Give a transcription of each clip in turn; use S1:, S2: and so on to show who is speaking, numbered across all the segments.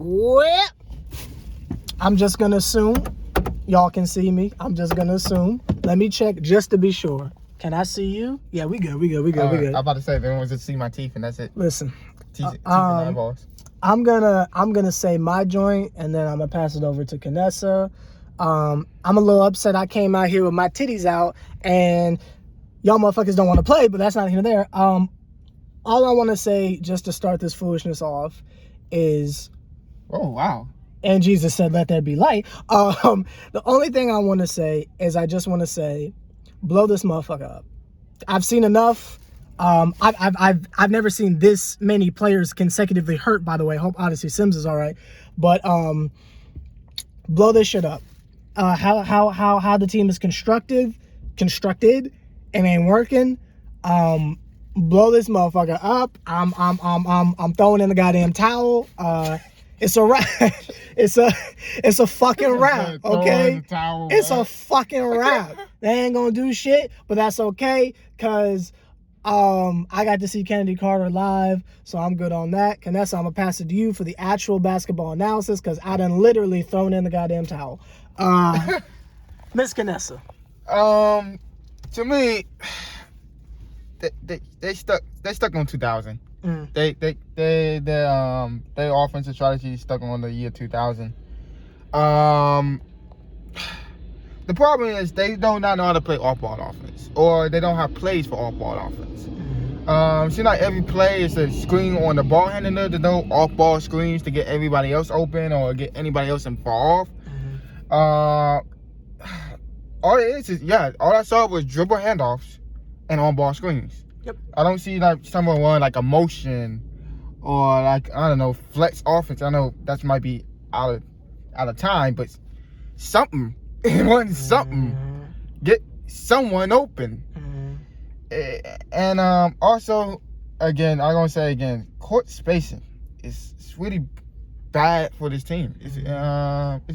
S1: Well, I'm just going to assume y'all can see me. I'm just going to assume. Let me check just to be sure. Can I see you? Yeah, we good.
S2: I'm about to say, if anyone just see my teeth and that's it.
S1: Listen.
S2: Teeth and eyeballs.
S1: I'm gonna say my joint, and then I'm gonna pass it over to Canessa. I'm a little upset I came out here with my titties out, and y'all motherfuckers don't want to play, but that's not here nor there. All I want to say, just to start this foolishness off, is...
S2: Oh, wow.
S1: And Jesus said, let there be light. The only thing I want to say is I just want to say, blow this motherfucker up. I've seen enough. I've never seen this many players consecutively hurt, by the way. Hope Odyssey Sims is all right. But blow this shit up. How the team is constructed and ain't working. Blow this motherfucker up. I'm throwing in the goddamn towel. It's a wrap. It's a fucking wrap, okay? It's a fucking wrap. They ain't gonna do shit, but that's okay, cause I got to see Chennedy Carter live, so I'm good on that. Canessa, I'm gonna pass it to you for the actual basketball analysis, cause I done literally thrown in the goddamn towel. Miss Canessa.
S2: To me, they stuck on 2000. Their offensive strategy stuck on the year 2000. The problem is they do not know how to play off-ball offense, or they don't have plays for off-ball offense. Seems like every play is a screen on the ball handler. There's no off-ball screens to get everybody else open or get anybody else involved. All it is all I saw was dribble handoffs and on-ball screens.
S1: Yep.
S2: I don't see like someone like a motion or like, I don't know, flex offense. I know that might be out of time, but something. It wasn't something. Get someone open. And also, again, I'm gonna say again, court spacing is really bad for this team. It's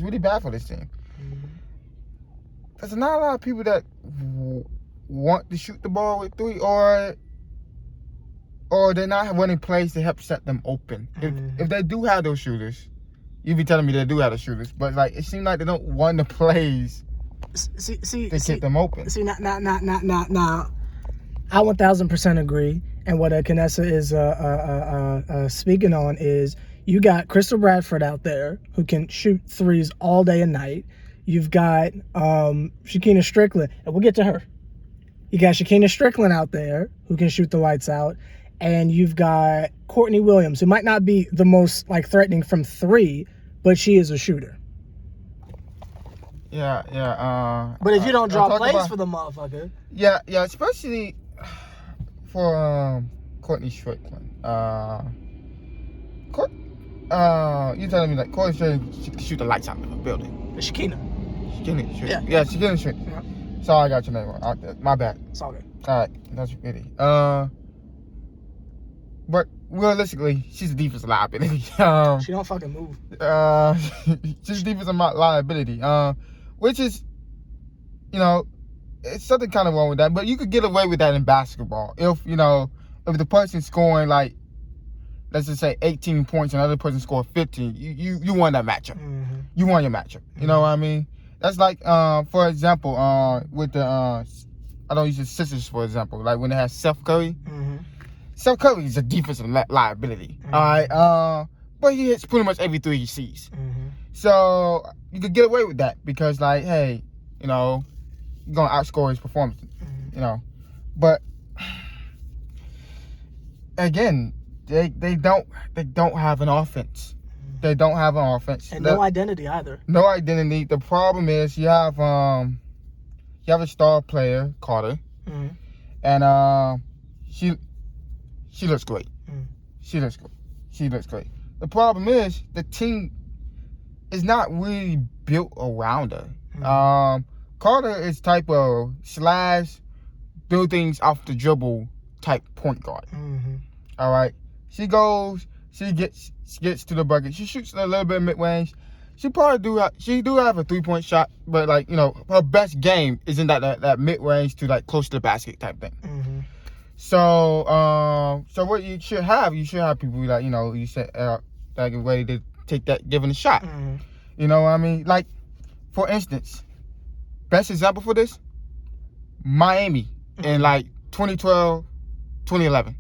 S2: really bad for this team. There's not a lot of people that want to shoot the ball with three, or they're not running plays to help set them open. If they do have those shooters, you be telling me they do have the shooters, but like it seems like they don't want the plays to get them open.
S1: See, now. I 1000% agree, and what Canessa is speaking on is you got Crystal Bradford out there who can shoot threes all day and night. You've got Shakina Strickland, and we'll get to her. You got Shakina Strickland out there who can shoot the lights out, and you've got Courtney Williams, who might not be the most like threatening from three, but she is a shooter.
S2: Yeah.
S1: But if you don't draw plays for the motherfucker,
S2: yeah, especially for Courtney Strickland. You telling me like Courtney Strickland she can shoot the lights out of the building?
S1: Shakina.
S2: Yeah, Shakina Strickland. Yeah. Sorry, I got your name wrong. My bad.
S1: It's all good.
S2: All right, that's pity. But realistically, she's a defensive liability.
S1: She don't fucking move.
S2: She's a defensive liability. Which is, it's something kind of wrong with that. But you could get away with that in basketball if the person's scoring like, let's just say 18 points and another person scored 15. You won that matchup. You won your matchup. You know what I mean? That's like, for example, with the I don't use the Sixers for example. Like when they have Steph Curry. Steph Curry is a defensive liability. All right. But he hits pretty much every three he sees. So you could get away with that because, like, hey, you're gonna outscore his performance. But again, they don't have an offense. They don't have an offense.
S1: And no identity either.
S2: No identity. The problem is you have a star player, Carter, and she looks great. She looks great. The problem is the team is not really built around her. Carter is type of slash do things off the dribble type point guard. All right. She gets to the bucket. She shoots a little bit mid range. She do have a 3-point shot, but like her best game is in that mid range to like close to the basket type thing. So what you should have people that you said like ready to given a shot. You know what I mean? Like, for instance, best example for this, Miami in like 2012, 2011.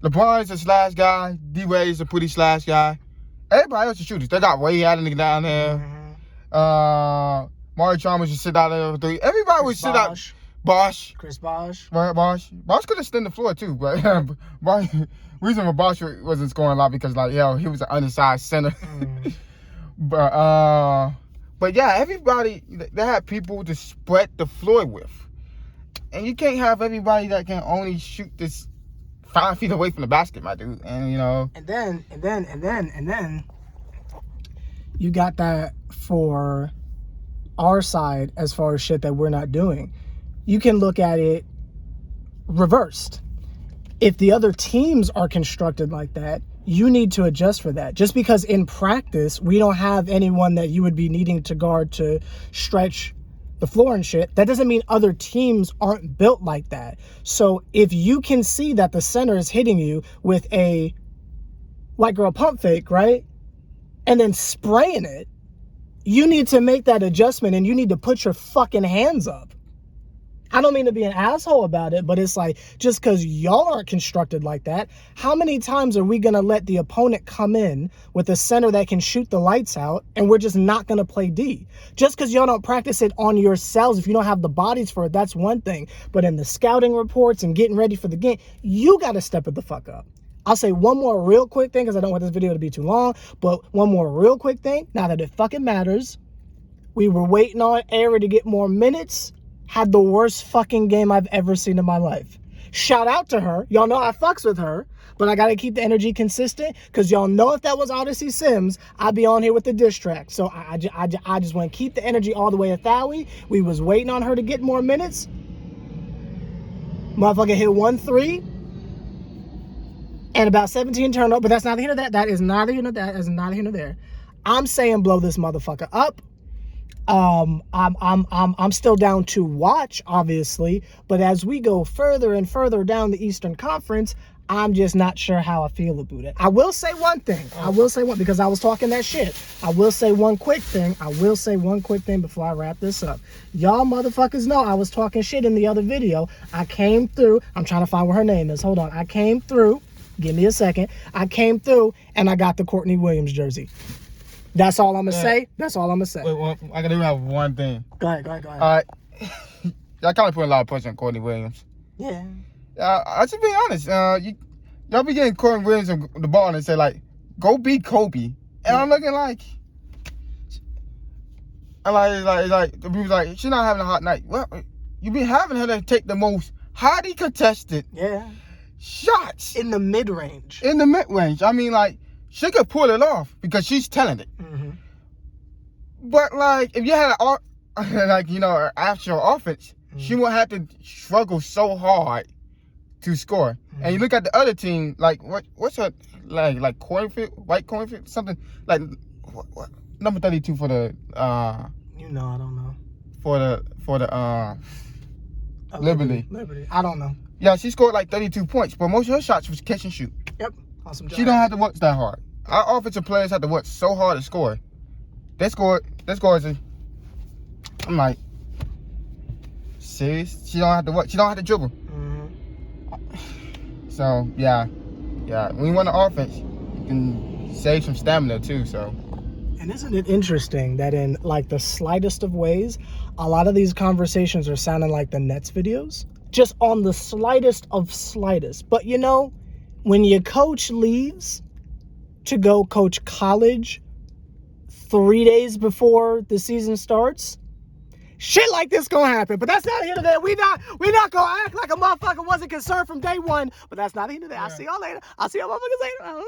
S2: LeBron is a slash guy. D-Wade is a pretty slash guy. Everybody else is shooters. They got Wade Allen down there. Mario Chalmers would sit out there for three. Everybody would sit out.
S1: Chris Bosh.
S2: Bosh could have stood the floor too, but reason why Bosh wasn't scoring a lot because like he was an undersized center. But yeah, everybody they had people to spread the floor with, and you can't have everybody that can only shoot this 5 feet away from the basket, my dude. And you know,
S1: and then you got that for our side as far as shit that we're not doing. You can look at it reversed. If the other teams are constructed like that, you need to adjust for that. Just because in practice, we don't have anyone that you would be needing to guard to stretch the floor and shit, that doesn't mean other teams aren't built like that. So if you can see that the center is hitting you with a white girl pump fake, right? And then spraying it, you need to make that adjustment and you need to put your fucking hands up. I don't mean to be an asshole about it, but it's like, just because y'all aren't constructed like that, how many times are we going to let the opponent come in with a center that can shoot the lights out and we're just not going to play D? Just because y'all don't practice it on yourselves, if you don't have the bodies for it, that's one thing. But in the scouting reports and getting ready for the game, you got to step it the fuck up. I'll say one more real quick thing because I don't want this video to be too long, but one more real quick thing, now that it fucking matters. We were waiting on Ari to get more minutes. Had the worst fucking game I've ever seen in my life. Shout out to her. Y'all know I fucks with her, but I got to keep the energy consistent because y'all know if that was Odyssey Sims, I'd be on here with the diss track. So I just want to keep the energy all the way at Thawi. We was waiting on her to get more minutes. Motherfucker hit 1-3 and about 17 turnovers, but that's neither here nor there. That is neither here nor there. That is neither here nor there. I'm saying blow this motherfucker up. I'm still down to watch, obviously, but as we go further and further down the Eastern Conference, I'm just not sure how I feel about it. I will say one thing. Because I was talking that shit. I will say one quick thing. Before I wrap this up. Y'all motherfuckers know I was talking shit in the other video. I came through. I'm trying to find what her name is. Hold on. I came through. Give me a second. I came through and I got the Courtney Williams jersey. That's all I'm going to say. That's all I'm going to say.
S2: Wait, I do have one thing.
S1: Go ahead.
S2: All right. Y'all kind of put a lot of pressure on Courtney Williams.
S1: Yeah.
S2: I should be honest. Y'all be getting Courtney Williams the ball and say, like, go beat Kobe. And I'm looking like, the people's like, she's not having a hot night. Well, you been having her to take the most highly contested shots.
S1: In the mid-range.
S2: I mean, like, she could pull it off because she's talented. But, like, if you had an actual offense, she would have to struggle so hard to score. And you look at the other team, like, what's her, like White Cornfield, something, like, what number 32 for the,
S1: I don't know.
S2: For the Liberty.
S1: I don't know.
S2: Yeah, she scored like 32 points, but most of her shots was catch and shoot.
S1: Yep. Awesome job.
S2: She don't have to work that hard. Our offensive players have to work so hard to score. They scored. I'm like, serious? She don't have to work. She don't have to dribble. So yeah. When you want an offense, you can save some stamina too. So.
S1: And isn't it interesting that in like the slightest of ways, a lot of these conversations are sounding like the Nets videos, just on the slightest of slightest. But you know, when your coach leaves to go coach college 3 days before the season starts, shit like this gonna happen. But that's not here today. We not gonna act like a motherfucker wasn't concerned from day one. But that's not here today. I'll see y'all later. I'll see y'all motherfuckers later.